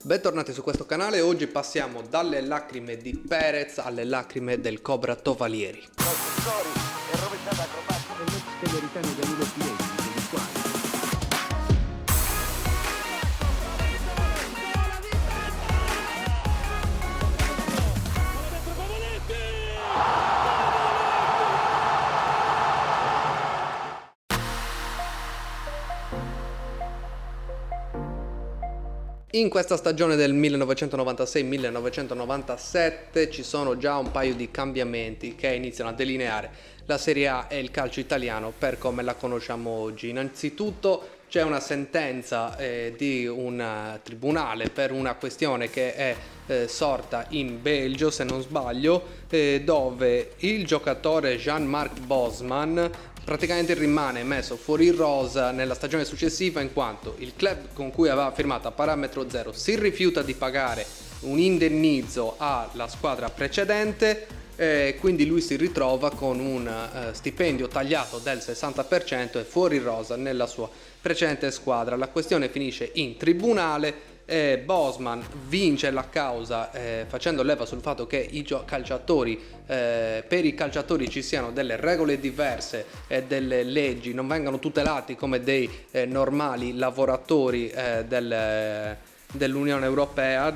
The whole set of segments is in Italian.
Bentornati su questo canale. Oggi passiamo dalle lacrime di Perez alle lacrime del Cobra Tovalieri. L'ex americano Danilo Pinetti, degli quali In questa stagione del 1996-1997 ci sono già un paio di cambiamenti che iniziano a delineare la Serie A e il calcio italiano per come la conosciamo oggi. Innanzitutto c'è una sentenza di un tribunale per una questione che è sorta in Belgio, se non sbaglio, dove il giocatore Jean-Marc Bosman praticamente rimane messo fuori rosa nella stagione successiva, in quanto il club con cui aveva firmato a parametro zero si rifiuta di pagare un indennizzo alla squadra precedente, quindi lui si ritrova con un stipendio tagliato del 60% e fuori rosa nella sua precedente squadra. La questione finisce in tribunale. Bosman vince la causa facendo leva sul fatto che per i calciatori ci siano delle regole diverse e delle leggi, non vengano tutelati come dei normali lavoratori dell'Unione Europea,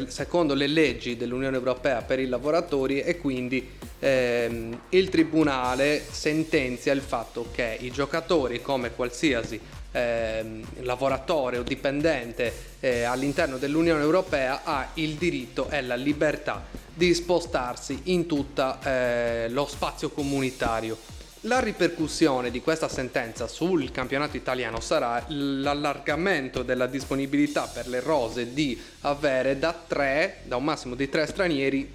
secondo le leggi dell'Unione Europea per i lavoratori, e quindi il tribunale sentenzia il fatto che i giocatori, come qualsiasi lavoratore o dipendente all'interno dell'Unione Europea, ha il diritto e la libertà di spostarsi in tutto lo spazio comunitario. La ripercussione di questa sentenza sul campionato italiano sarà l'allargamento della disponibilità per le rose di avere da un massimo di 3 stranieri,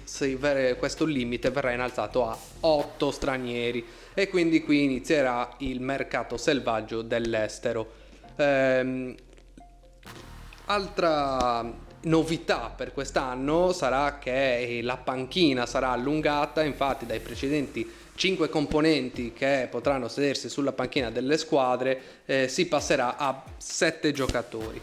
questo limite verrà innalzato a 8 stranieri, e quindi qui inizierà il mercato selvaggio dell'estero. Altra novità per quest'anno sarà che la panchina sarà allungata, infatti dai precedenti 5 componenti che potranno sedersi sulla panchina delle squadre si passerà a 7 giocatori.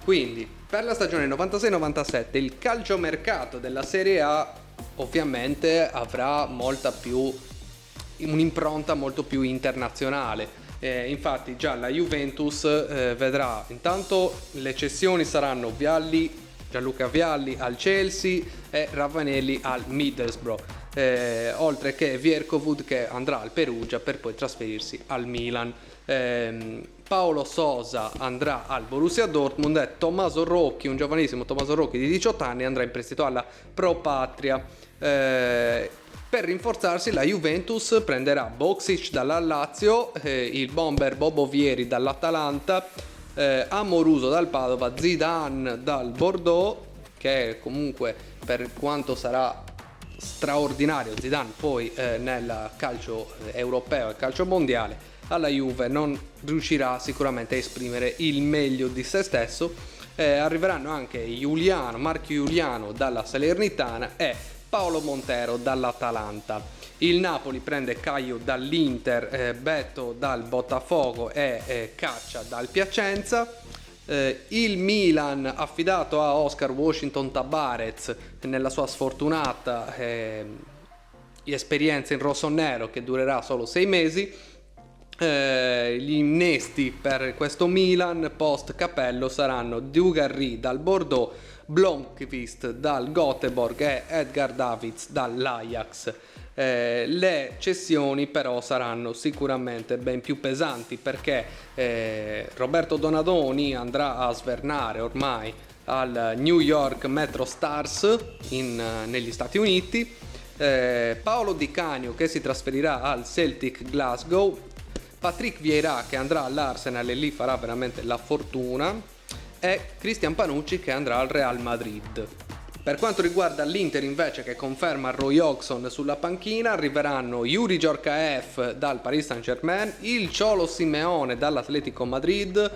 Quindi per la stagione 96-97 il calciomercato della Serie A ovviamente avrà un'impronta molto più internazionale. Infatti già la Juventus vedrà, intanto le cessioni saranno Gianluca Vialli al Chelsea e Ravanelli al Middlesbrough, oltre che Vierkovud che andrà al Perugia per poi trasferirsi al Milan. Paolo Sosa andrà al Borussia Dortmund e Tommaso Rocchi, un giovanissimo Tommaso Rocchi di 18 anni, andrà in prestito alla Pro Patria. Per rinforzarsi la Juventus prenderà Boksic dalla Lazio, il bomber Bobo Vieri dall'Atalanta, Amoruso dal Padova, Zidane dal Bordeaux, che comunque, per quanto sarà straordinario Zidane poi nel calcio europeo e calcio mondiale, alla Juve non riuscirà sicuramente a esprimere il meglio di se stesso. Arriveranno anche Marco Giuliano dalla Salernitana e Paolo Montero dall'Atalanta. Il Napoli prende Caio dall'Inter, Beto dal Botafogo e Caccia dal Piacenza. Il Milan, affidato a Oscar Washington Tabarez nella sua sfortunata esperienza in rossonero che durerà solo 6 mesi. Gli innesti per questo Milan post Capello saranno Dugarry dal Bordeaux, Blomqvist dal Göteborg e Edgar Davids dall'Ajax. Le cessioni però saranno sicuramente ben più pesanti, perché Roberto Donadoni andrà a svernare ormai al New York Metro Stars negli Stati Uniti, Paolo Di Canio che si trasferirà al Celtic Glasgow, Patrick Vieira che andrà all'Arsenal e lì farà veramente la fortuna, e Christian Panucci che andrà al Real Madrid. Per quanto riguarda l'Inter invece, che conferma Roy Hodgson sulla panchina, arriveranno Yuri Djorkaeff dal Paris Saint-Germain, il Cholo Simeone dall'Atletico Madrid,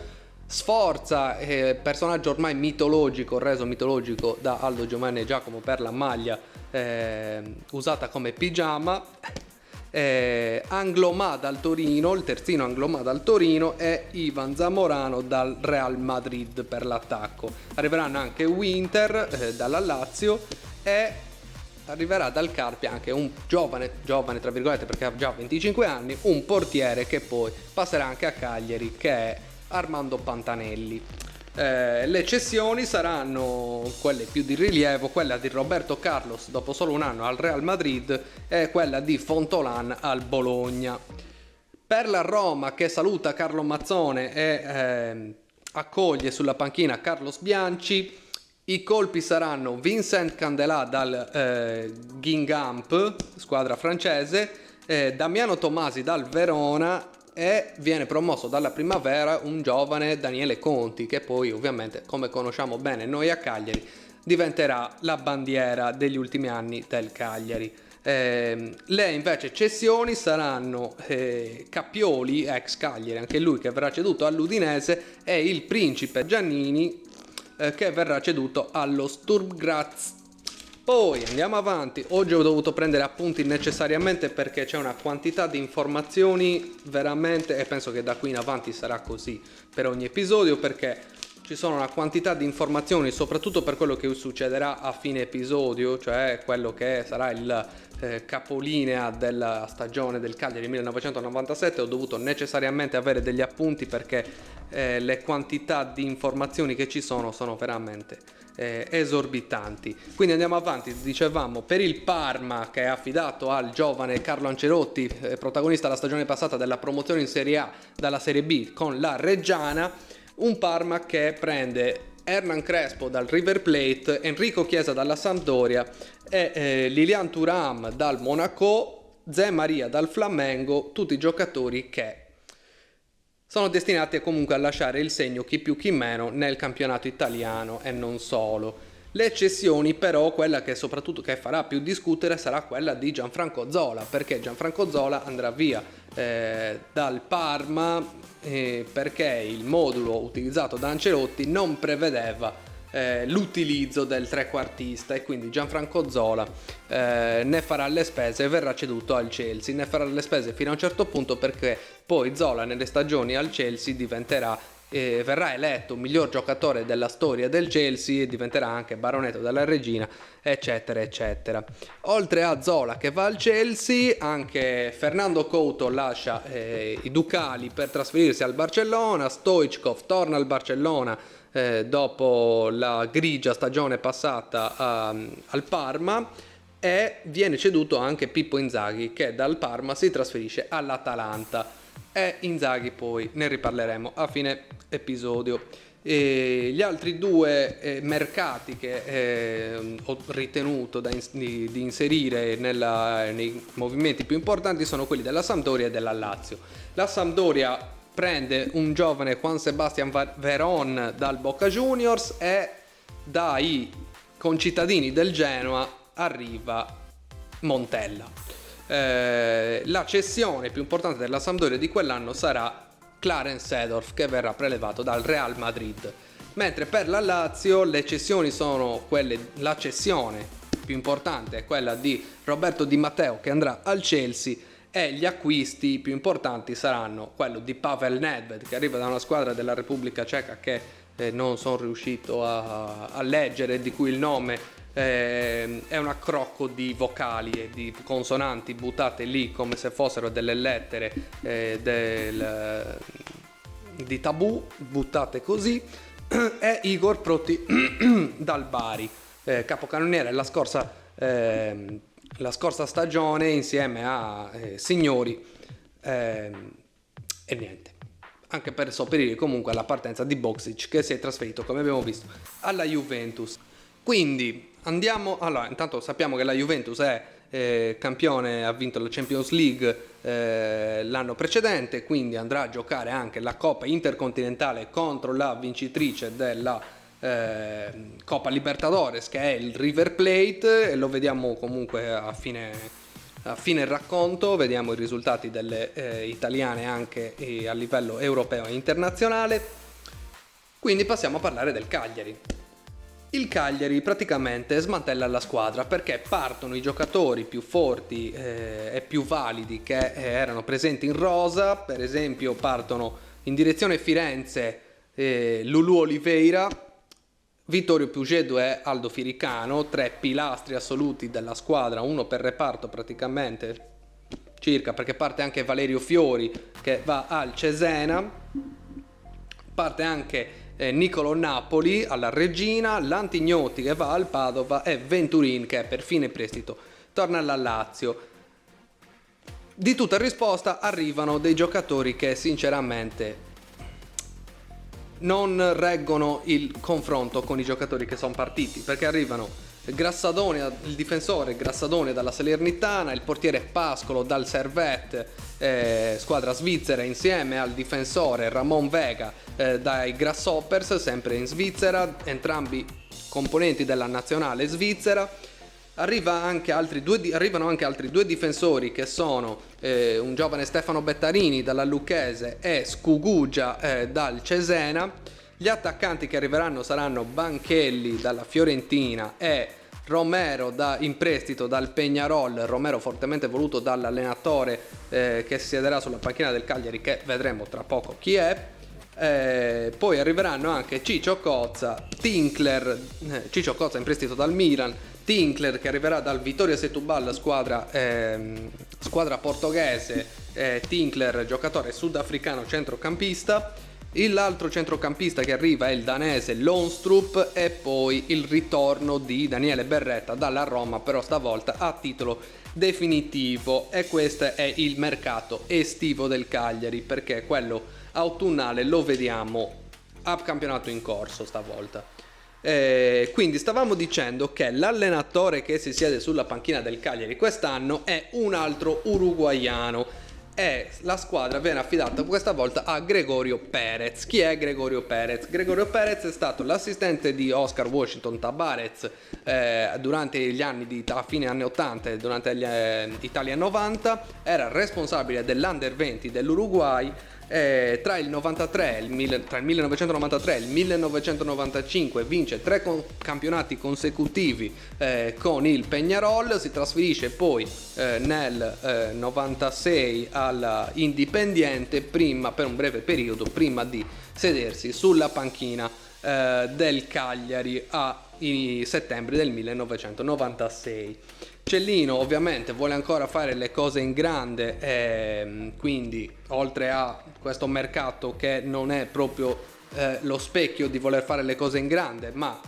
Sforza, personaggio ormai mitologico, reso mitologico da Aldo Giovanni e Giacomo per la maglia usata come pigiama, Anglomà dal Torino, il terzino Anglomà dal Torino, e Ivan Zamorano dal Real Madrid per l'attacco. Arriveranno anche Winter dalla Lazio, e arriverà dal Carpi anche un giovane tra virgolette perché ha già 25 anni, un portiere che poi passerà anche a Cagliari, che è Armando Pantanelli. Le cessioni saranno quelle più di rilievo, quella di Roberto Carlos dopo solo un anno al Real Madrid e quella di Fontolan al Bologna. Per la Roma, che saluta Carlo Mazzone e accoglie sulla panchina Carlos Bianchi, i colpi saranno Vincent Candelà dal Guingamp, squadra francese, Damiano Tomasi dal Verona, e viene promosso dalla Primavera un giovane Daniele Conti, che poi ovviamente, come conosciamo bene noi a Cagliari, diventerà la bandiera degli ultimi anni del Cagliari. Le invece cessioni saranno Cappioli, ex Cagliari, anche lui, che verrà ceduto all'Udinese, e il principe Giannini, che verrà ceduto allo Sturm Graz. Poi andiamo avanti. Oggi ho dovuto prendere appunti necessariamente perché c'è una quantità di informazioni veramente, e penso che da qui in avanti sarà così per ogni episodio, perché ci sono una quantità di informazioni, soprattutto per quello che succederà a fine episodio, cioè quello che sarà il capolinea della stagione del Cagliari 1997. Ho dovuto necessariamente avere degli appunti perché le quantità di informazioni che ci sono veramente esorbitanti. Quindi andiamo avanti. Dicevamo, per il Parma, che è affidato al giovane Carlo Ancelotti, protagonista la stagione passata della promozione in Serie A dalla Serie B con la Reggiana, un Parma che prende Hernan Crespo dal River Plate, Enrico Chiesa dalla Sampdoria e Lilian Thuram dal Monaco, Zé Maria dal Flamengo, tutti giocatori che sono destinati comunque a lasciare il segno, chi più chi meno, nel campionato italiano e non solo. Le cessioni però, quella che soprattutto che farà più discutere sarà quella di Gianfranco Zola, perché Gianfranco Zola andrà via dal Parma perché il modulo utilizzato da Ancelotti non prevedeva l'utilizzo del trequartista, e quindi Gianfranco Zola ne farà le spese e verrà ceduto al Chelsea. Ne farà le spese fino a un certo punto, perché poi Zola nelle stagioni al Chelsea verrà eletto miglior giocatore della storia del Chelsea e diventerà anche baronetto della regina, eccetera eccetera. Oltre a Zola che va al Chelsea, anche Fernando Couto lascia i Ducali per trasferirsi al Barcellona, Stoichkov torna al Barcellona dopo la grigia stagione passata al Parma, e viene ceduto anche Pippo Inzaghi, che dal Parma si trasferisce all'Atalanta, e Inzaghi poi ne riparleremo a fine episodio. Gli altri due mercati che ho ritenuto di inserire nei movimenti più importanti sono quelli della Sampdoria e della Lazio. La Sampdoria prende un giovane Juan Sebastian Veron dal Boca Juniors, e dai concittadini del Genoa arriva Montella. La cessione più importante della Sampdoria di quell'anno sarà Clarence Seedorf, che verrà prelevato dal Real Madrid. Mentre per la Lazio le cessioni sono la cessione più importante è quella di Roberto Di Matteo, che andrà al Chelsea, e gli acquisti più importanti saranno quello di Pavel Nedved, che arriva da una squadra della Repubblica Ceca che non sono riuscito a leggere, di cui il nome è un accrocco di vocali e di consonanti buttate lì come se fossero delle lettere di tabù, buttate così. E Igor Proti dal Bari, capocannoniere la scorsa stagione insieme a Signori, e niente, anche per sopperire comunque alla partenza di Boksic, che si è trasferito, come abbiamo visto, alla Juventus. Quindi intanto sappiamo che la Juventus è campione, ha vinto la Champions League l'anno precedente, quindi andrà a giocare anche la Coppa Intercontinentale contro la vincitrice della Coppa Libertadores, che è il River Plate, e lo vediamo comunque a fine racconto, vediamo i risultati delle italiane anche a livello europeo e internazionale. Quindi passiamo a parlare del Cagliari. il Cagliari praticamente smantella la squadra perché partono i giocatori più forti e più validi che erano presenti in rosa. Per esempio partono in direzione Firenze Lulù Oliveira, Vittorio Pugedo e Aldo Firicano, 3 pilastri assoluti della squadra, uno per reparto praticamente circa, perché parte anche Valerio Fiori che va al Cesena, parte anche Niccolò Napoli alla Reggina, Lantignotti che va al Padova e Venturin che per fine prestito torna alla Lazio. Di tutta risposta arrivano dei giocatori che sinceramente non reggono il confronto con i giocatori che sono partiti, perché arrivano Grassadoni, il difensore Grassadoni dalla Salernitana, il portiere Pascolo dal Servette, squadra svizzera, insieme al difensore Ramon Vega dai Grasshoppers, sempre in Svizzera, entrambi componenti della nazionale svizzera. Arrivano anche altri due difensori che sono un giovane Stefano Bettarini dalla Lucchese e Scugugia dal Cesena. Gli attaccanti che arriveranno saranno Banchelli dalla Fiorentina e Romero in prestito dal Peñarol, Romero fortemente voluto dall'allenatore che si siederà sulla panchina del Cagliari, che vedremo tra poco chi è. Poi arriveranno anche Ciccio Cozza, Tinkler, Ciccio Cozza in prestito dal Milan, Tinkler che arriverà dal Vitória Setúbal, squadra portoghese, Tinkler giocatore sudafricano centrocampista. L'altro centrocampista che arriva è il danese Lonstrup e poi il ritorno di Daniele Berretta dalla Roma, però stavolta a titolo definitivo, e questo è il mercato estivo del Cagliari, perché quello autunnale lo vediamo a campionato in corso stavolta. Quindi stavamo dicendo che l'allenatore che si siede sulla panchina del Cagliari quest'anno è un altro uruguaiano e la squadra viene affidata questa volta a Gregorio Perez. Chi è Gregorio Perez? Gregorio Perez è stato l'assistente di Oscar Washington Tabarez durante gli anni a fine anni 80 e durante gli Italia 90, era responsabile dell'Under 20 dell'Uruguay. Tra il 1993 e il 1995 vince 3 campionati consecutivi con il Peñarol, si trasferisce poi nel 96 alla Independiente per un breve periodo prima di sedersi sulla panchina del Cagliari a settembre del 1996. Cellino ovviamente vuole ancora fare le cose in grande, quindi oltre a questo mercato che non è proprio lo specchio di voler fare le cose in grande, ma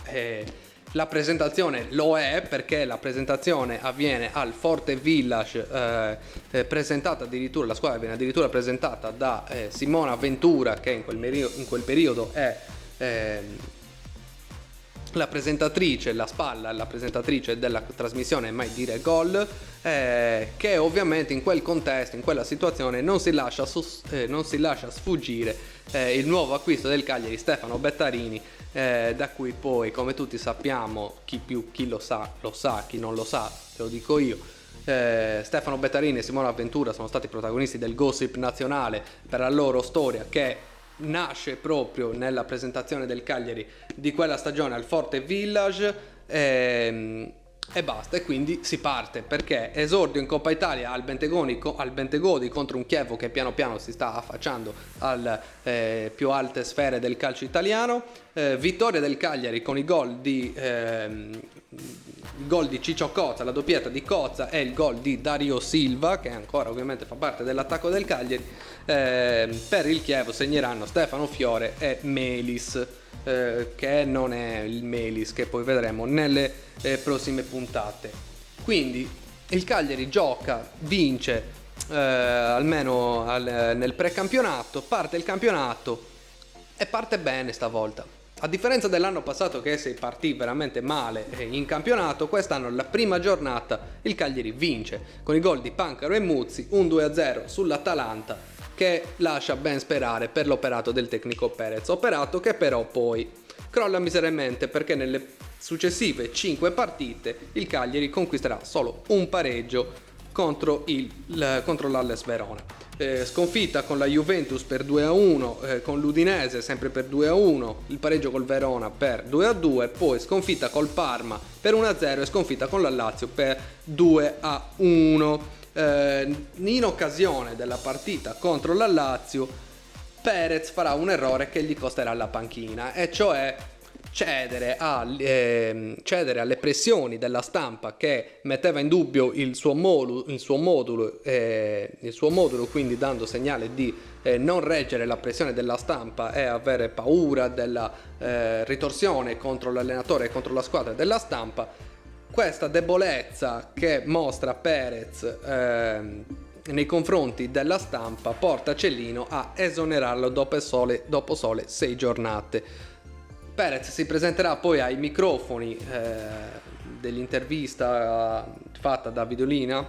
la presentazione lo è, perché la presentazione avviene al Forte Village, presentata addirittura, la squadra viene addirittura presentata da Simona Ventura, che in quel periodo è la presentatrice della trasmissione Mai Dire Gol, che ovviamente in quel contesto, in quella situazione non si lascia sfuggire il nuovo acquisto del Cagliari, Stefano Bettarini, da cui poi, come tutti sappiamo, chi lo sa, chi non lo sa te lo dico io, Stefano Bettarini e Simona Ventura sono stati protagonisti del gossip nazionale per la loro storia, che nasce proprio nella presentazione del Cagliari di quella stagione al Forte Village, e basta, e quindi si parte, perché esordio in Coppa Italia al Bentegodi contro un Chievo che piano piano si sta affacciando alle più alte sfere del calcio italiano, vittoria del Cagliari con i gol di Ciccio Cozza, la doppietta di Cozza e il gol di Dario Silva, che ancora ovviamente fa parte dell'attacco del Cagliari. Per il Chievo segneranno Stefano Fiore e Melis, che non è il Melis che poi vedremo nelle prossime puntate. Quindi il Cagliari gioca, vince almeno nel precampionato, parte il campionato e parte bene stavolta. A differenza dell'anno passato che si partì veramente male in campionato, quest'anno la prima giornata il Cagliari vince con i gol di Pancaro e Muzzi, un 2-0 sull'Atalanta, che lascia ben sperare per l'operato del tecnico Perez, operato che però poi crolla miseramente, perché nelle successive 5 partite il Cagliari conquisterà solo un pareggio contro l'Hellas Verona. Sconfitta con la Juventus per 2-1, con l'Udinese sempre per 2-1, il pareggio col Verona per 2-2, poi sconfitta col Parma per 1-0 e sconfitta con la Lazio per 2-1. In occasione della partita contro la Lazio, Perez farà un errore che gli costerà la panchina, e cioè cedere alle pressioni della stampa che metteva in dubbio il suo modulo, quindi dando segnale di non reggere la pressione della stampa e avere paura della ritorsione contro l'allenatore e contro la squadra della stampa. Questa debolezza che mostra Perez nei confronti della stampa porta Cellino a esonerarlo dopo sole 6 giornate. Perez si presenterà poi ai microfoni dell'intervista fatta da Vidolina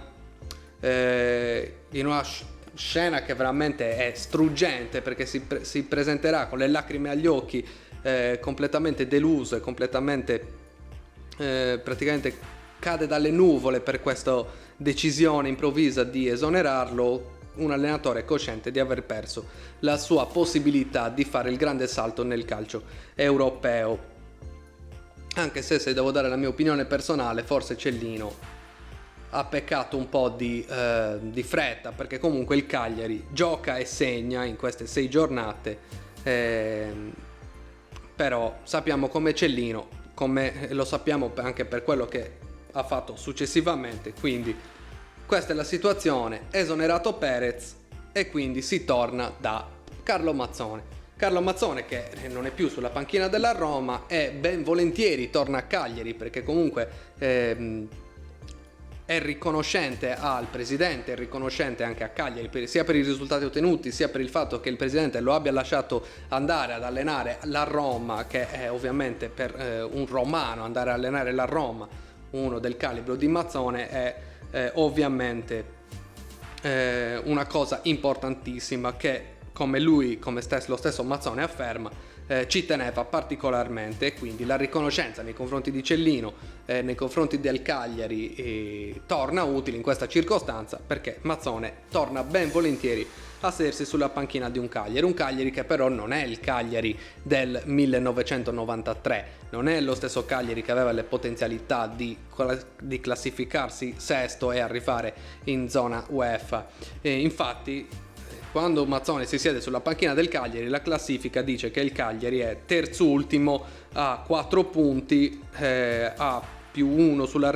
in una scena che veramente è struggente, perché si presenterà con le lacrime agli occhi, completamente deluso e completamente praticamente cade dalle nuvole per questa decisione improvvisa di esonerarlo. Un allenatore cosciente di aver perso la sua possibilità di fare il grande salto nel calcio europeo. Anche se devo dare la mia opinione personale, forse Cellino ha peccato un po' di fretta, perché comunque il Cagliari gioca e segna in queste 6 giornate, però sappiamo come Cellino, come lo sappiamo anche per quello che ha fatto successivamente, quindi questa è la situazione. Esonerato Perez e quindi si torna da Carlo Mazzone. Carlo Mazzone, che non è più sulla panchina della Roma, e ben volentieri torna a Cagliari, perché comunque è riconoscente al presidente, è riconoscente anche a Cagliari, sia per i risultati ottenuti, sia per il fatto che il presidente lo abbia lasciato andare ad allenare la Roma, che è ovviamente per un romano andare a allenare la Roma, uno del calibro di Mazzone, è ovviamente una cosa importantissima che, come lo stesso Mazzone afferma, ci teneva particolarmente, e quindi la riconoscenza nei confronti di Cellino, nei confronti del Cagliari, torna utile in questa circostanza, perché Mazzone torna ben volentieri a sedersi sulla panchina di un Cagliari che però non è il Cagliari del 1993, non è lo stesso Cagliari che aveva le potenzialità di classificarsi sesto e arrivare in zona UEFA. Infatti, quando Mazzone si siede sulla panchina del Cagliari, la classifica dice che il Cagliari è terzultimo a 4 punti, a +1 sulla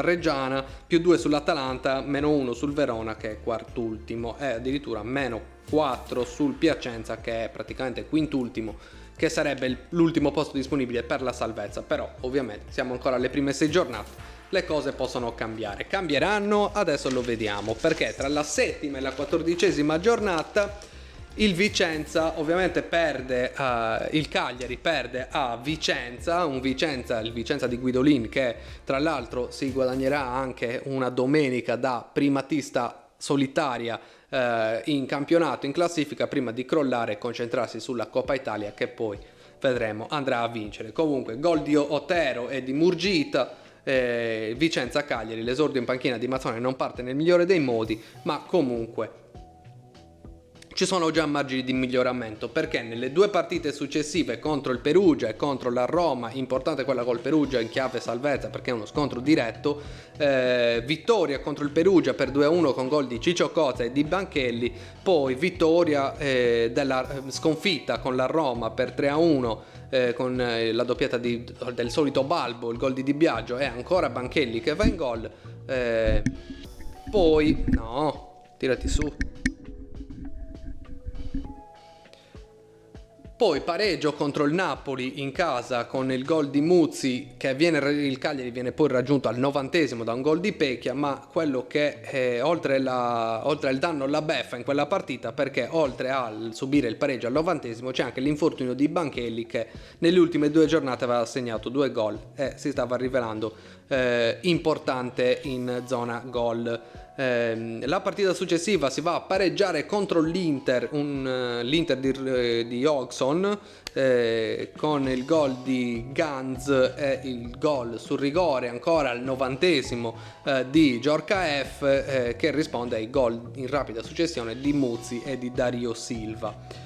Reggiana, +2 sull'Atalanta, -1 sul Verona che è quartultimo, e addirittura -4 sul Piacenza che è praticamente quintultimo, che sarebbe l'ultimo posto disponibile per la salvezza. Però ovviamente siamo ancora alle prime 6 giornate, le cose possono cambiare, cambieranno, adesso lo vediamo, perché tra la 7ª e la 14ª giornata il Vicenza ovviamente perde, il Cagliari perde a Vicenza, il Vicenza di Guidolin, che tra l'altro si guadagnerà anche una domenica da primatista solitaria in campionato, in classifica, prima di crollare e concentrarsi sulla Coppa Italia, che poi vedremo andrà a vincere. Comunque gol di Otero e di Murgita. Vicenza-Cagliari, l'esordio in panchina di Mazzone non parte nel migliore dei modi, ma comunque ci sono già margini di miglioramento, perché nelle 2 partite successive contro il Perugia e contro la Roma, importante quella col Perugia in chiave salvezza perché è uno scontro diretto, vittoria contro il Perugia per 2-1 con gol di Ciccio Cozza e di Banchelli, poi vittoria della sconfitta con la Roma per 3-1 con la doppietta del solito Balbo, il gol di Di Biagio e ancora Banchelli che va in gol, poi no, tirati su. Poi pareggio contro il Napoli in casa con il gol di Muzzi, che il Cagliari viene poi raggiunto al 90° da un gol di Pecchia, ma quello che oltre al danno la beffa in quella partita, perché oltre a subire il pareggio al 90° c'è anche l'infortunio di Banchelli, che nelle ultime 2 giornate aveva segnato 2 gol e si stava rivelando importante in zona gol. La partita successiva si va a pareggiare contro l'Inter, l'Inter di Hodgson, con il gol di Ganz e il gol sul rigore ancora al 90esimo di Giorca F, che risponde ai gol in rapida successione di Muzzi e di Dario Silva.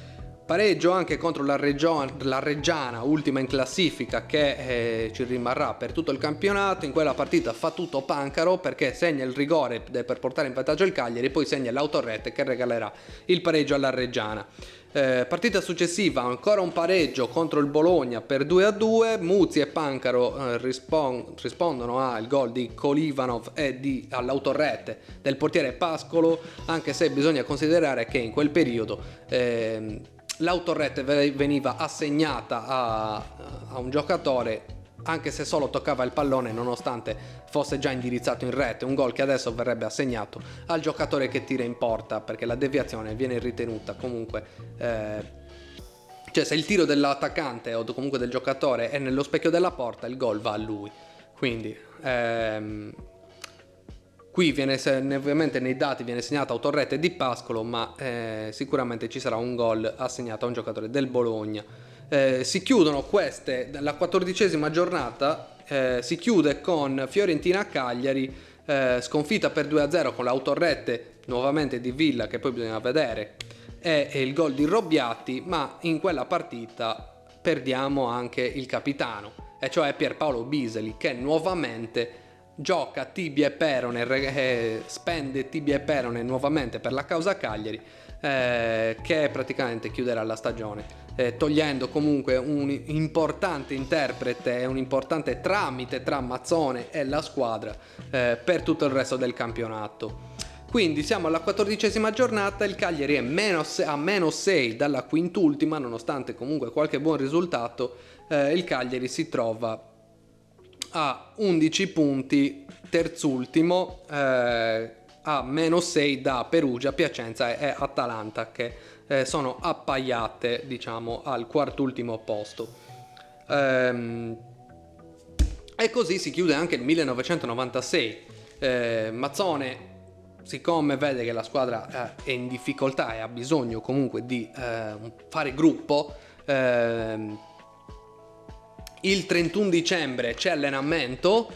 Pareggio anche contro la Reggiana, ultima in classifica, che ci rimarrà per tutto il campionato. In quella partita fa tutto Pancaro, perché segna il rigore per portare in vantaggio il Cagliari, poi segna l'autorete che regalerà il pareggio alla Reggiana. Partita successiva ancora un pareggio contro il Bologna per 2-2. Muzzi e Pancaro rispondono al gol di Kolivanov e all'autorete del portiere Pascolo, anche se bisogna considerare che in quel periodo l'autorete veniva assegnata a un giocatore, anche se solo toccava il pallone, nonostante fosse già indirizzato in rete. Un gol che adesso verrebbe assegnato al giocatore che tira in porta, perché la deviazione viene ritenuta comunque cioè se il tiro dell'attaccante o comunque del giocatore è nello specchio della porta, il gol va a lui. Quindi qui ovviamente nei dati viene segnato autorete di Pascolo, ma sicuramente ci sarà un gol assegnato a un giocatore del Bologna. Si chiudono la 14ª giornata, si chiude con Fiorentina-Cagliari, sconfitta per 2-0 con l'autorete nuovamente di Villa, che poi bisogna vedere, e il gol di Robbiati, ma in quella partita perdiamo anche il capitano, e cioè Pierpaolo Biseli, che nuovamente gioca tibia e perone, spende tibia e perone nuovamente per la causa Cagliari, che praticamente chiuderà la stagione, togliendo comunque un importante interprete e un importante tramite tra Mazzone e la squadra per tutto il resto del campionato. Quindi siamo alla 14ª giornata, il Cagliari è a meno 6 dalla quintultima, nonostante comunque qualche buon risultato. Il Cagliari si trova a 11 punti, terzultimo, a meno 6 da Perugia, Piacenza e Atalanta, che sono appaiate, diciamo, al quartultimo posto. E così si chiude anche il 1996. Mazzone, siccome vede che la squadra è in difficoltà e ha bisogno comunque di fare gruppo, il 31 dicembre c'è allenamento,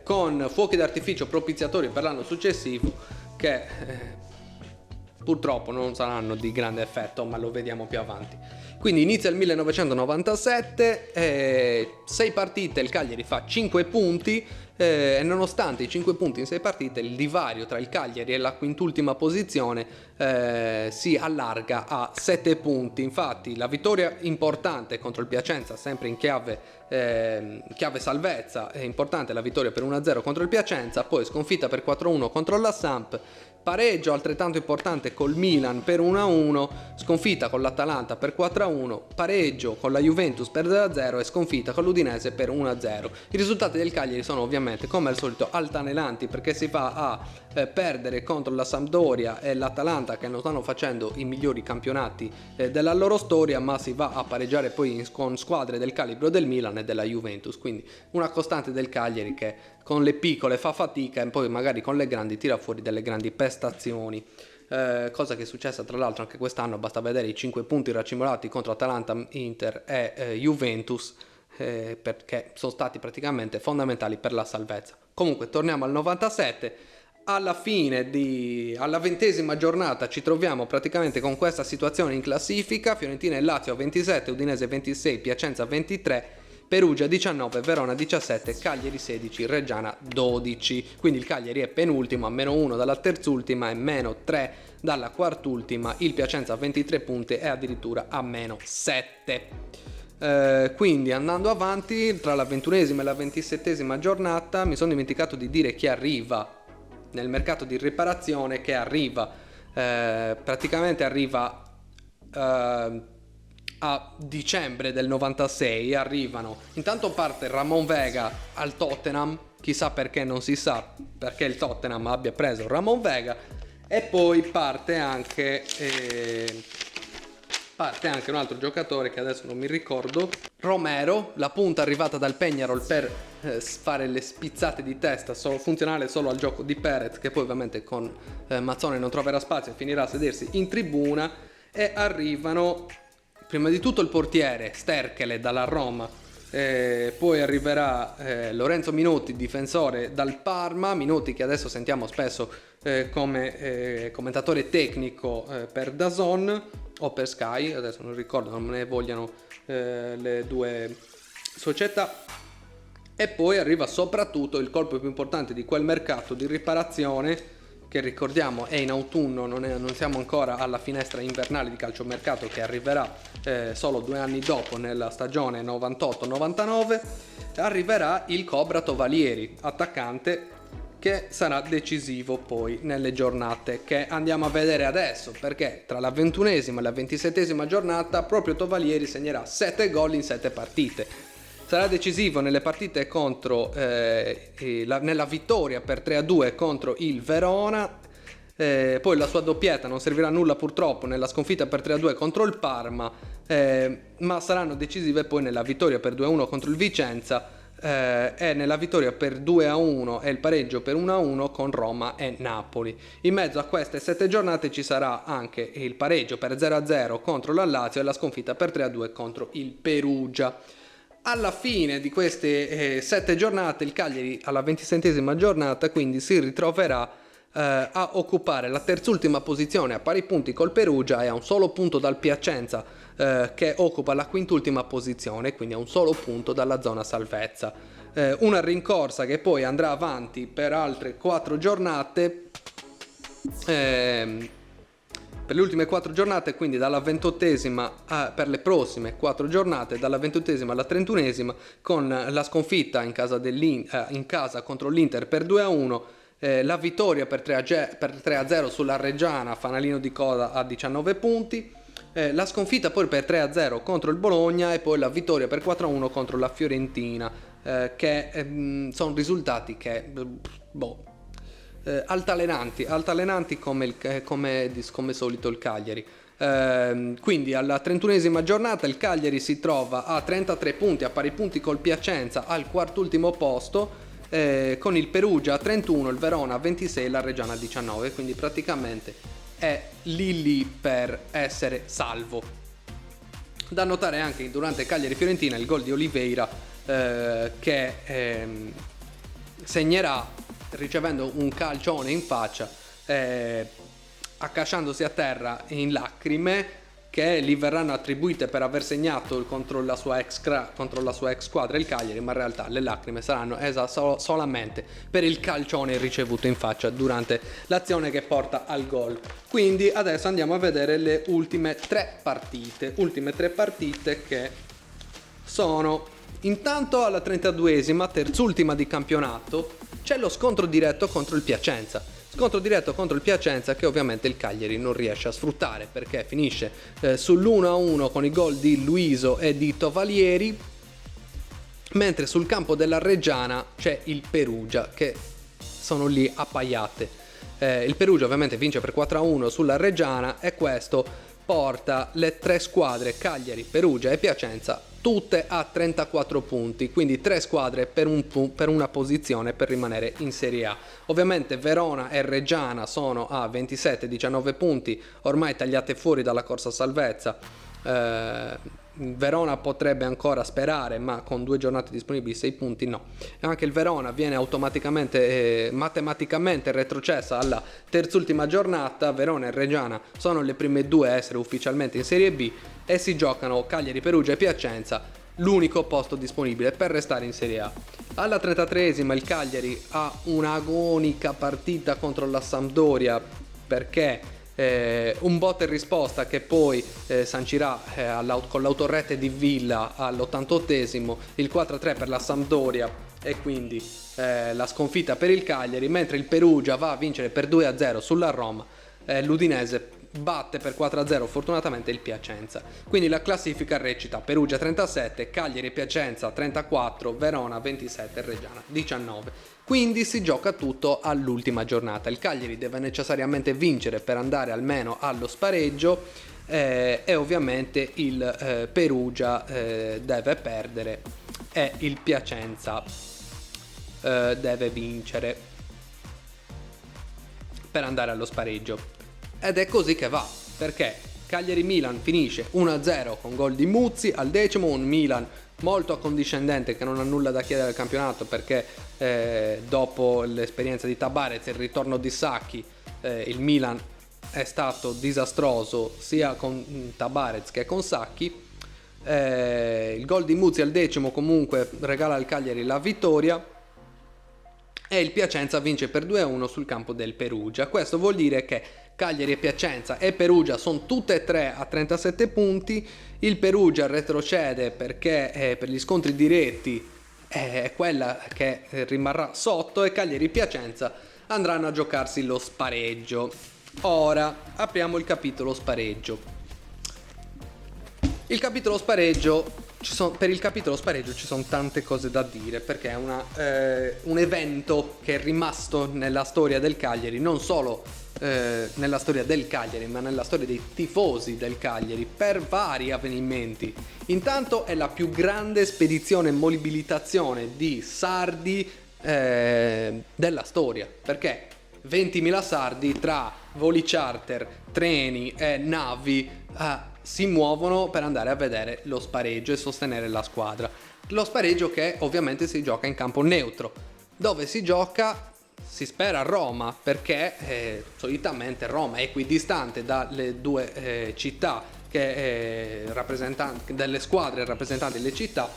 con fuochi d'artificio propiziatori per l'anno successivo, che purtroppo non saranno di grande effetto, ma lo vediamo più avanti. Quindi inizia il 1997, 6 partite, il Cagliari fa 5 punti, e nonostante i 5 punti in 6 partite, il divario tra il Cagliari e la quintultima posizione si allarga a 7 punti. Infatti la vittoria importante contro il Piacenza, sempre in chiave salvezza, è importante la vittoria per 1-0 contro il Piacenza, poi sconfitta per 4-1 contro la Samp, pareggio altrettanto importante col Milan per 1-1, sconfitta con l'Atalanta per 4-1, pareggio con la Juventus per 0-0 e sconfitta con l'Udinese per 1-0. I risultati del Cagliari sono ovviamente come al solito altalenanti, perché si va a perdere contro la Sampdoria e l'Atalanta, che non stanno facendo i migliori campionati della loro storia, ma si va a pareggiare poi con squadre del calibro del Milan e della Juventus. Quindi una costante del Cagliari, che con le piccole fa fatica e poi magari con le grandi tira fuori delle grandi prestazioni. Cosa che è successa tra l'altro anche quest'anno, basta vedere i 5 punti racimolati contro Atalanta, Inter e Juventus, perché sono stati praticamente fondamentali per la salvezza. Comunque torniamo al 97. Alla 20ª giornata ci troviamo praticamente con questa situazione in classifica: Fiorentina e Lazio 27, Udinese 26, Piacenza 23, Perugia 19, Verona 17, Cagliari 16, Reggiana 12. Quindi il Cagliari è penultimo, a meno 1 dalla terzultima e meno 3 dalla quartultima. Il Piacenza a 23 punti e addirittura a meno 7. Quindi andando avanti, tra la 21ª e la 27ª giornata, mi sono dimenticato di dire chi arriva nel mercato di riparazione, che arriva praticamente a dicembre del 96. Arrivano, intanto parte Ramon Vega al Tottenham, chissà perché, non si sa perché il Tottenham abbia preso Ramon Vega, e poi parte anche parte anche un altro giocatore che adesso non mi ricordo, Romero, la punta arrivata dal Peñarol per fare le spizzate di testa, funzionale solo al gioco di Perez, che poi ovviamente con Mazzone non troverà spazio e finirà a sedersi in tribuna. E arrivano prima di tutto il portiere Sterchele dalla Roma, poi arriverà Lorenzo Minotti, difensore dal Parma. Minotti che adesso sentiamo spesso come commentatore tecnico per DAZN o per Sky, adesso non ricordo, non me ne vogliano le due società. E poi arriva soprattutto il colpo più importante di quel mercato di riparazione, che ricordiamo è in autunno, non siamo ancora alla finestra invernale di calciomercato, che arriverà solo 2 anni dopo, nella stagione 98-99. Arriverà il Cobra Tovalieri, attaccante, che sarà decisivo poi nelle giornate che andiamo a vedere adesso, perché tra la 21esima e la 27esima giornata proprio Tovalieri segnerà 7 gol in 7 partite. Sarà decisivo nelle partite contro nella vittoria per 3-2 contro il Verona, poi la sua doppietta non servirà a nulla purtroppo nella sconfitta per 3-2 contro il Parma, ma saranno decisive poi nella vittoria per 2-1 contro il Vicenza, e nella vittoria per 2-1 e il pareggio per 1-1 con Roma e Napoli. In mezzo a queste 7 giornate ci sarà anche il pareggio per 0-0 contro la Lazio e la sconfitta per 3-2 contro il Perugia. Alla fine di queste 7 giornate il Cagliari alla 27esima giornata quindi si ritroverà a occupare la terzultima posizione a pari punti col Perugia e a un solo punto dal Piacenza, che occupa la quintultima posizione, quindi a un solo punto dalla zona salvezza. Una rincorsa che poi andrà avanti per altre 4 giornate, per le ultime 4 giornate, quindi dalla 28esima per le prossime 4 giornate, dalla 28esima alla 31esima, con la sconfitta in casa contro l'Inter per 2-1, la vittoria per 3-0 sulla Reggiana, fanalino di coda a 19 punti, la sconfitta poi per 3-0 contro il Bologna e poi la vittoria per 4-1 contro la Fiorentina, che sono risultati che altalenanti come solito il Cagliari. Quindi alla 31esima giornata il Cagliari si trova a 33 punti, a pari punti col Piacenza al quartultimo posto, con il Perugia a 31, il Verona a 26 e la Reggiana a 19, quindi praticamente è lì per essere salvo. Da notare anche durante Cagliari-Fiorentina il gol di Oliveira, che segnerà ricevendo un calcione in faccia, accasciandosi a terra in lacrime, che gli verranno attribuite per aver segnato contro la sua ex squadra il Cagliari, ma in realtà le lacrime saranno solamente per il calcione ricevuto in faccia durante l'azione che porta al gol. Quindi adesso andiamo a vedere le ultime 3 partite che sono: intanto alla 32esima, terzultima di campionato, c'è lo scontro diretto contro il Piacenza. Scontro diretto contro il Piacenza che ovviamente il Cagliari non riesce a sfruttare, perché finisce sull'1-1 con i gol di Luiso e di Tovalieri, mentre sul campo della Reggiana c'è il Perugia, che sono lì appaiate. Il Perugia ovviamente vince per 4-1 sulla Reggiana e questo porta le 3 squadre, Cagliari, Perugia e Piacenza, tutte a 34 punti, quindi 3 squadre per una posizione per rimanere in Serie A. Ovviamente Verona e Reggiana sono a 27-19 punti, ormai tagliate fuori dalla corsa salvezza. Verona potrebbe ancora sperare, ma con 2 giornate disponibili 6 punti no. E anche il Verona viene automaticamente matematicamente retrocessa alla terzultima giornata. Verona e Reggiana sono le prime 2 a essere ufficialmente in Serie B e si giocano Cagliari, Perugia e Piacenza, l'unico posto disponibile per restare in Serie A. Alla 33esima il Cagliari ha un'agonica partita contro la Sampdoria, perché un botta e risposta che poi sancirà con l'autorete di Villa all'88esimo il 4-3 per la Sampdoria e quindi la sconfitta per il Cagliari, mentre il Perugia va a vincere per 2-0 sulla Roma. L'Udinese batte per 4-0 fortunatamente il Piacenza. Quindi la classifica recita: Perugia 37, Cagliari e Piacenza 34, Verona 27 e Reggiana 19. Quindi si gioca tutto all'ultima giornata. Il Cagliari deve necessariamente vincere per andare almeno allo spareggio, e ovviamente il Perugia deve perdere e il Piacenza deve vincere per andare allo spareggio. Ed è così che va, perché Cagliari-Milan finisce 1-0 con gol di Muzzi al 10°, un Milan molto accondiscendente che non ha nulla da chiedere al campionato, perché dopo l'esperienza di Tabarez e il ritorno di Sacchi il Milan è stato disastroso sia con Tabarez che con Sacchi. Il gol di Muzzi al 10° comunque regala al Cagliari la vittoria e il Piacenza vince per 2-1 sul campo del Perugia. Questo vuol dire che Cagliari e Piacenza e Perugia sono tutte e tre a 37 punti. Il Perugia retrocede perché per gli scontri diretti è quella che rimarrà sotto, e Cagliari e Piacenza andranno a giocarsi lo spareggio. Ora apriamo il capitolo spareggio. Per il capitolo spareggio ci sono tante cose da dire, perché è un evento che è rimasto nella storia del Cagliari, non solo nella storia del Cagliari, ma nella storia dei tifosi del Cagliari, per vari avvenimenti. Intanto è la più grande spedizione e mobilitazione di sardi della storia, perché 20.000 sardi tra voli charter, treni e navi si muovono per andare a vedere lo spareggio e sostenere la squadra. Lo spareggio che ovviamente si gioca in campo neutro. Dove si gioca? Si spera a Roma, perché solitamente Roma è equidistante dalle due città che delle squadre rappresentanti delle città.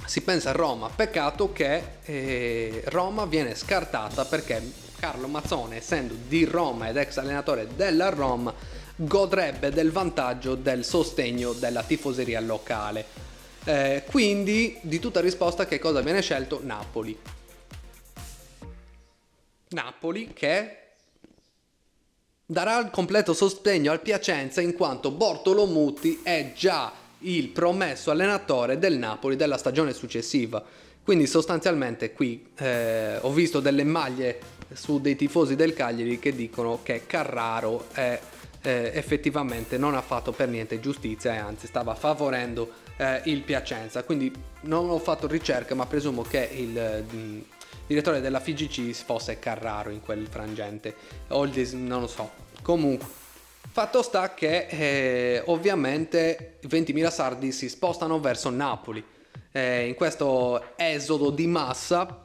Si pensa a Roma. Peccato che Roma viene scartata, perché Carlo Mazzone, essendo di Roma ed ex allenatore della Roma, godrebbe del vantaggio del sostegno della tifoseria locale. Quindi di tutta risposta che cosa viene scelto? Napoli che darà il completo sostegno al Piacenza, in quanto Bortolomuti è già il promesso allenatore del Napoli della stagione successiva. Quindi sostanzialmente qui ho visto delle maglie su dei tifosi del Cagliari che dicono che Carraro effettivamente non ha fatto per niente giustizia, e anzi stava favorendo il Piacenza. Quindi non ho fatto ricerca, ma presumo che il direttore della FIGC fosse Carraro in quel frangente, non lo so. Comunque, fatto sta che ovviamente 20.000 sardi si spostano verso Napoli. In questo esodo di massa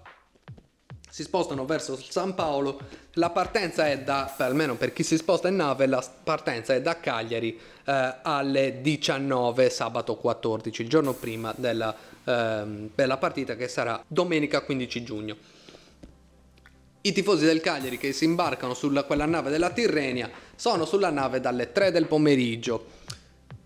si spostano verso San Paolo. La partenza è almeno per chi si sposta in nave, la partenza è da Cagliari alle 19 sabato 14, il giorno prima della partita, che sarà domenica 15 giugno. I tifosi del Cagliari che si imbarcano su quella nave della Tirrenia sono sulla nave dalle 3 del pomeriggio.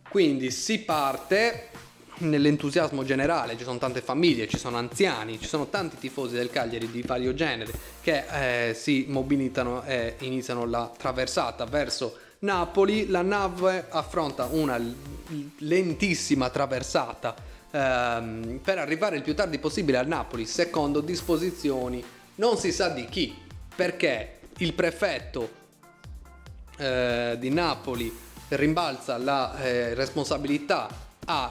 Quindi si parte nell'entusiasmo generale, ci sono tante famiglie, ci sono anziani, ci sono tanti tifosi del Cagliari di vario genere che si mobilitano e iniziano la traversata verso Napoli. La nave affronta una lentissima traversata per arrivare il più tardi possibile a Napoli, secondo disposizioni non si sa di chi, perché il prefetto di Napoli rimbalza la responsabilità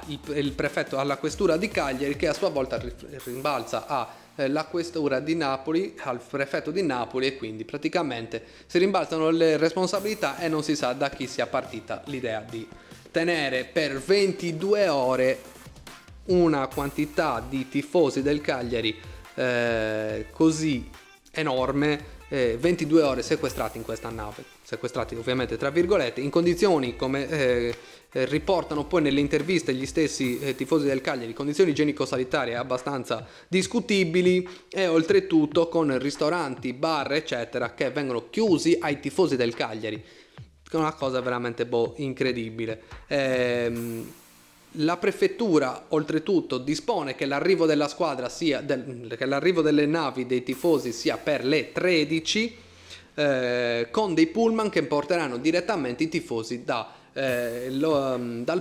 il prefetto alla questura di Cagliari, che a sua volta rimbalza alla questura di Napoli, al prefetto di Napoli, e quindi praticamente si rimbalzano le responsabilità e non si sa da chi sia partita l'idea di tenere per 22 ore una quantità di tifosi del Cagliari così enorme, 22 ore sequestrati in questa nave, sequestrati ovviamente tra virgolette, in condizioni, come riportano poi nelle interviste gli stessi tifosi del Cagliari, condizioni igienico-sanitarie abbastanza discutibili, e oltretutto con ristoranti, bar eccetera che vengono chiusi ai tifosi del Cagliari, che è una cosa veramente incredibile. La prefettura oltretutto dispone che l'arrivo della squadra che l'arrivo delle navi dei tifosi sia per le 13, con dei pullman che porteranno direttamente i tifosi dal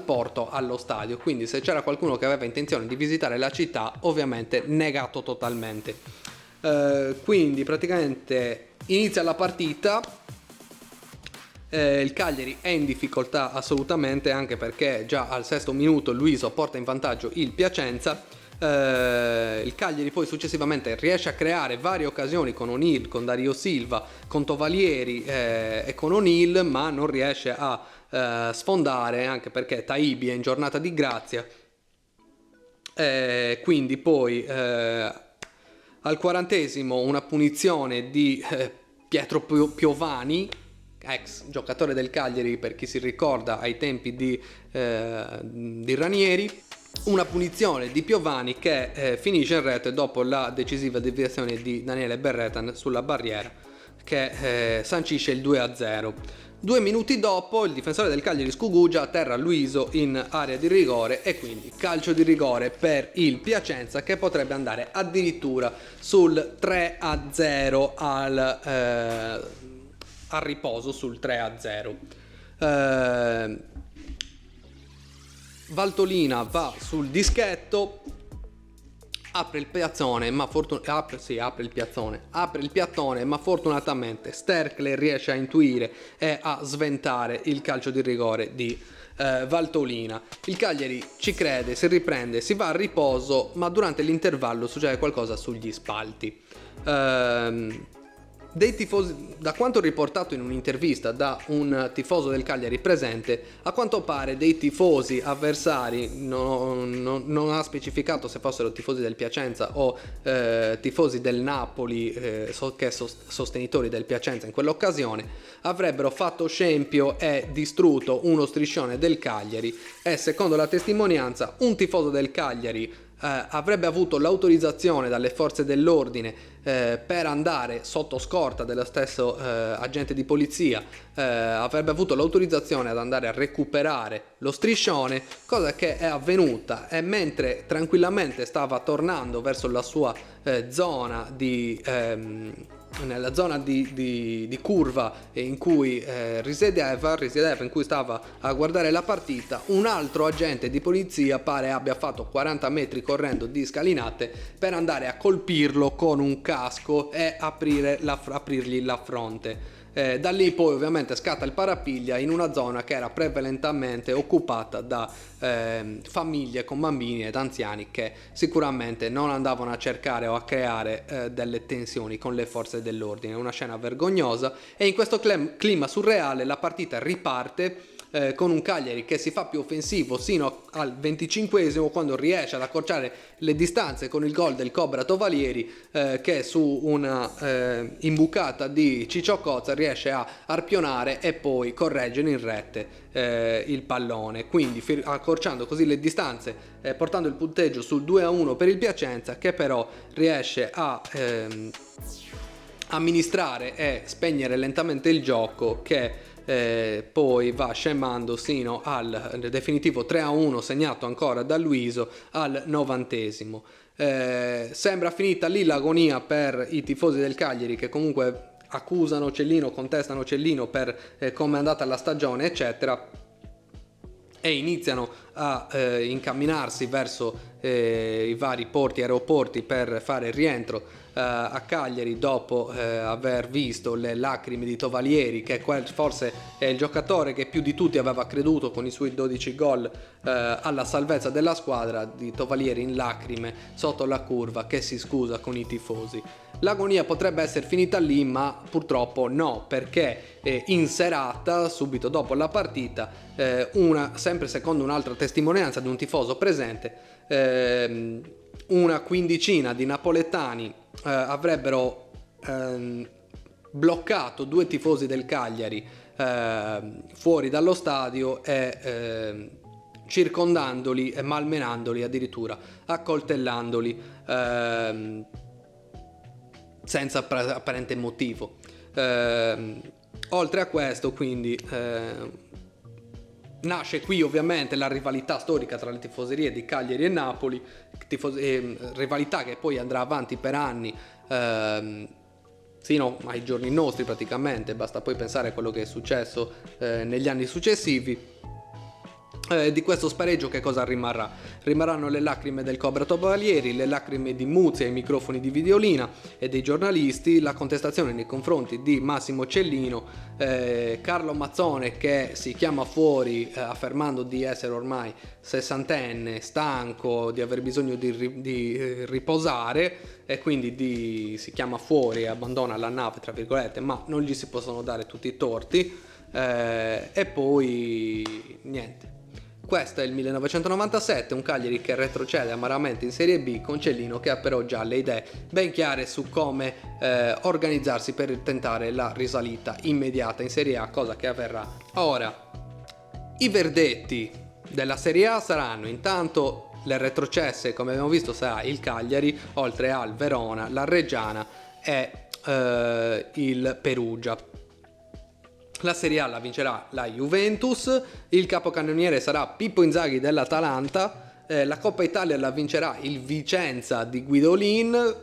porto allo stadio. Quindi se c'era qualcuno che aveva intenzione di visitare la città, ovviamente negato totalmente. Quindi praticamente inizia la partita. Il Cagliari è in difficoltà assolutamente, anche perché già al 6° minuto Luiso porta in vantaggio il Piacenza. Il Cagliari poi successivamente riesce a creare varie occasioni con O'Neill, con Dario Silva, con Tovalieri e con O'Neill, ma non riesce a sfondare, anche perché Taibi è in giornata di grazia. Quindi poi al 40° una punizione di Pietro Piovani, ex giocatore del Cagliari per chi si ricorda ai tempi di Ranieri. Una punizione di Piovani che finisce in rete dopo la decisiva deviazione di Daniele Berretan sulla barriera, che sancisce il 2-0. 2 minuti dopo il difensore del Cagliari Scugugia atterra Luiso in area di rigore, e quindi calcio di rigore per il Piacenza, che potrebbe andare addirittura sul 3-0 al riposo, sul 3-0. Valtolina va sul dischetto, apre il piazzone, ma apre il piattone, ma fortunatamente Sterkle riesce a intuire e a sventare il calcio di rigore di Valtolina. Il Cagliari ci crede, si riprende, si va a riposo, ma durante l'intervallo succede qualcosa sugli spalti. Dei tifosi, da quanto riportato in un'intervista da un tifoso del Cagliari presente, a quanto pare dei tifosi avversari, non ha specificato se fossero tifosi del Piacenza o tifosi del Napoli, sostenitori del Piacenza in quell'occasione, avrebbero fatto scempio e distrutto uno striscione del Cagliari, e secondo la testimonianza un tifoso del Cagliari avrebbe avuto l'autorizzazione dalle forze dell'ordine per andare sotto scorta dello stesso agente di polizia, avrebbe avuto l'autorizzazione ad andare a recuperare lo striscione, cosa che è avvenuta, e mentre tranquillamente stava tornando verso la sua zona nella zona di curva in cui risiedeva, in cui stava a guardare la partita, un altro agente di polizia pare abbia fatto 40 metri correndo di scalinate per andare a colpirlo con un casco e aprirgli la fronte. Da lì poi ovviamente scatta il parapiglia in una zona che era prevalentemente occupata da famiglie con bambini ed anziani, che sicuramente non andavano a cercare o a creare delle tensioni con le forze dell'ordine. Una scena vergognosa, e in questo clima surreale la partita riparte con un Cagliari che si fa più offensivo sino al 25°, quando riesce ad accorciare le distanze con il gol del Cobra Tovalieri, che su una imbucata di Ciccio Cozza riesce a arpionare e poi correggere in rete il pallone, quindi accorciando così le distanze, portando il punteggio sul 2-1 per il Piacenza, che però riesce a amministrare e spegnere lentamente il gioco, che poi va scemando sino al definitivo 3-1 segnato ancora da Luiso al 90°. Sembra finita lì l'agonia per i tifosi del Cagliari, che comunque accusano Cellino, contestano Cellino per come è andata la stagione eccetera, e iniziano a incamminarsi verso i vari aeroporti per fare il rientro a Cagliari, dopo aver visto le lacrime di Tovalieri, che forse è il giocatore che più di tutti aveva creduto con i suoi 12 gol alla salvezza della squadra. Di Tovalieri in lacrime sotto la curva, che si scusa con i tifosi. L'agonia potrebbe essere finita lì, ma purtroppo no, perché in serata, subito dopo la partita, sempre secondo un'altra testimonianza di un tifoso presente, una quindicina di napoletani avrebbero bloccato 2 tifosi del Cagliari fuori dallo stadio, e circondandoli e malmenandoli, addirittura accoltellandoli senza apparente motivo. Oltre a questo, quindi, nasce qui ovviamente la rivalità storica tra le tifoserie di Cagliari e Napoli, rivalità che poi andrà avanti per anni, fino ai giorni nostri praticamente. Basta poi pensare a quello che è successo negli anni successivi. Di questo spareggio che cosa rimarrà? Rimarranno le lacrime del Cobra Tovalieri, le lacrime di Muzzi ai microfoni di Videolina e dei giornalisti, la contestazione nei confronti di Massimo Cellino, Carlo Mazzone che si chiama fuori affermando di essere ormai sessantenne, stanco, di aver bisogno di riposare e quindi si chiama fuori e abbandona la nave, tra virgolette, ma non gli si possono dare tutti i torti. E poi niente. Questo è il 1997, un Cagliari che retrocede amaramente in Serie B con Cellino che ha però già le idee ben chiare su come organizzarsi per tentare la risalita immediata in Serie A, cosa che avverrà. Ora, i verdetti della Serie A saranno intanto le retrocesse, come abbiamo visto sarà il Cagliari, oltre al Verona, la Reggiana e il Perugia. La Serie A la vincerà la Juventus, il capocannoniere sarà Pippo Inzaghi dell'Atalanta, la Coppa Italia la vincerà il Vicenza di Guidolin,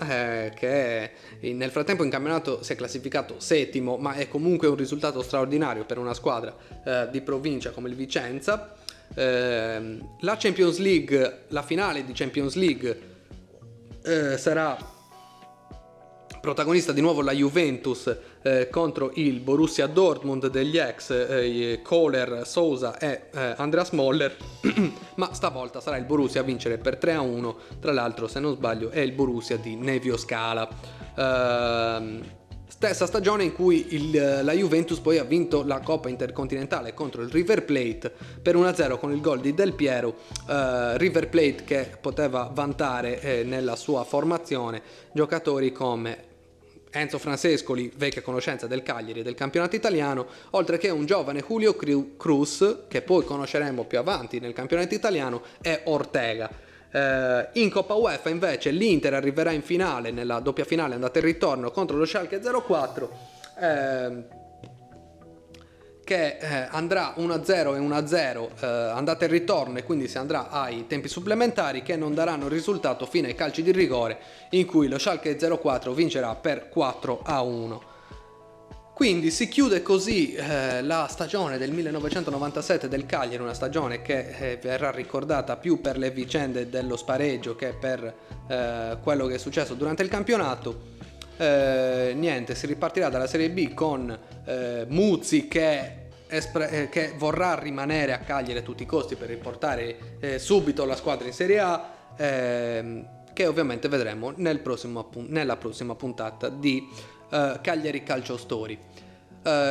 che nel frattempo in campionato si è classificato settimo, ma è comunque un risultato straordinario per una squadra di provincia come il Vicenza. La Champions League, la finale di Champions League sarà protagonista di nuovo la Juventus contro il Borussia Dortmund degli ex Kohler, Sousa e Andreas Moller ma stavolta sarà il Borussia a vincere per 3-1, tra l'altro se non sbaglio è il Borussia di Nevio Scala. Stessa stagione in cui la Juventus poi ha vinto la Coppa Intercontinentale contro il River Plate per 1-0 con il gol di Del Piero. River Plate che poteva vantare nella sua formazione giocatori come Enzo Francescoli, vecchia conoscenza del Cagliari e del campionato italiano, oltre che un giovane Julio Cruz, che poi conosceremo più avanti nel campionato italiano, e Ortega. In Coppa UEFA invece l'Inter arriverà in finale, nella doppia finale andata e ritorno contro lo Schalke 04, che andrà 1-0 e 1-0 andata e ritorno, e quindi si andrà ai tempi supplementari che non daranno risultato fino ai calci di rigore, in cui lo Schalke 04 vincerà per 4-1. Quindi si chiude così la stagione del 1997 del Cagliari, una stagione che verrà ricordata più per le vicende dello spareggio che per quello che è successo durante il campionato. Niente, si ripartirà dalla Serie B con Muzzi che vorrà rimanere a Cagliari a tutti i costi per riportare subito la squadra in Serie A, che ovviamente vedremo nella prossima puntata di Cagliari Calcio Story.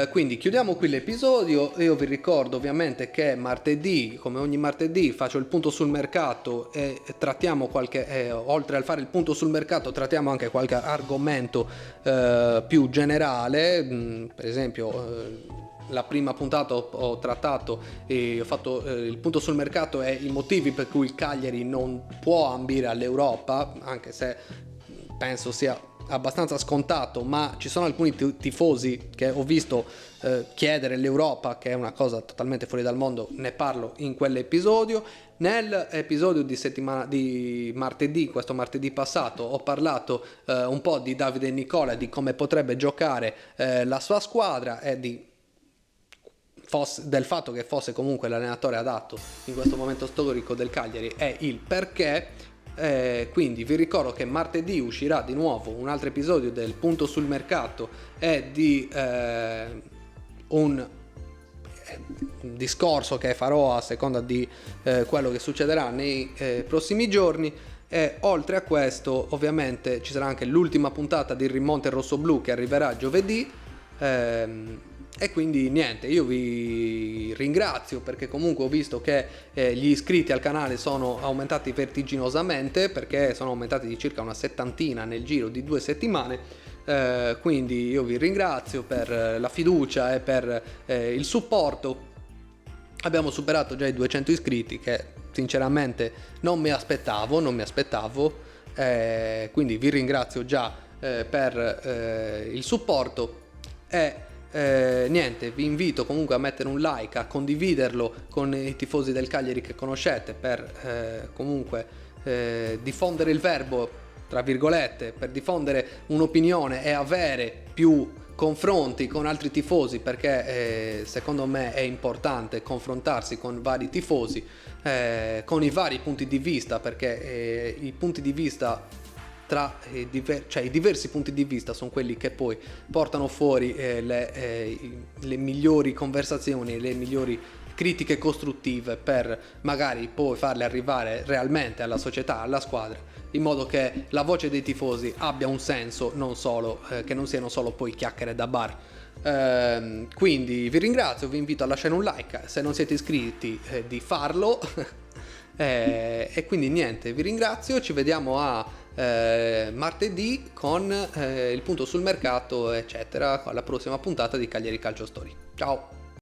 Quindi chiudiamo qui l'episodio. Io vi ricordo ovviamente che martedì, come ogni martedì, faccio il punto sul mercato e trattiamo oltre al fare il punto sul mercato, trattiamo anche qualche argomento più generale. Per esempio la prima puntata ho trattato e ho fatto il punto sul mercato e i motivi per cui il Cagliari non può ambire all'Europa, anche se penso sia abbastanza scontato, ma ci sono alcuni tifosi che ho visto chiedere l'Europa, che è una cosa totalmente fuori dal mondo. Ne parlo in quell'episodio. Nell'episodio di martedì, questo martedì passato, ho parlato un po' di Davide Nicola, di come potrebbe giocare la sua squadra e del fatto che fosse comunque l'allenatore adatto in questo momento storico del Cagliari e il perché. Quindi vi ricordo che martedì uscirà di nuovo un altro episodio del punto sul mercato e di un discorso che farò a seconda di quello che succederà nei prossimi giorni. E oltre a questo ovviamente ci sarà anche l'ultima puntata di Rimonte Rossoblu che arriverà giovedì. E quindi niente, io vi ringrazio perché comunque ho visto che gli iscritti al canale sono aumentati vertiginosamente, perché sono aumentati di circa una settantina nel giro di 2 settimane. Quindi io vi ringrazio per la fiducia e per il supporto. Abbiamo superato già i 200 iscritti, che sinceramente non mi aspettavo, quindi vi ringrazio già per il supporto e niente, vi invito comunque a mettere un like, a condividerlo con i tifosi del Cagliari che conoscete per comunque diffondere il verbo, tra virgolette, per diffondere un'opinione e avere più confronti con altri tifosi, perché secondo me è importante confrontarsi con vari tifosi, con i vari punti di vista, perché i punti di vista i diversi punti di vista sono quelli che poi portano fuori le migliori conversazioni, le migliori critiche costruttive, per magari poi farle arrivare realmente alla società, alla squadra, in modo che la voce dei tifosi abbia un senso, non solo che non siano solo poi chiacchiere da bar. Quindi vi ringrazio, vi invito a lasciare un like, se non siete iscritti di farlo. E quindi niente, vi ringrazio, ci vediamo a martedì con il punto sul mercato eccetera, con la prossima puntata di Cagliari Calcio Story. Ciao!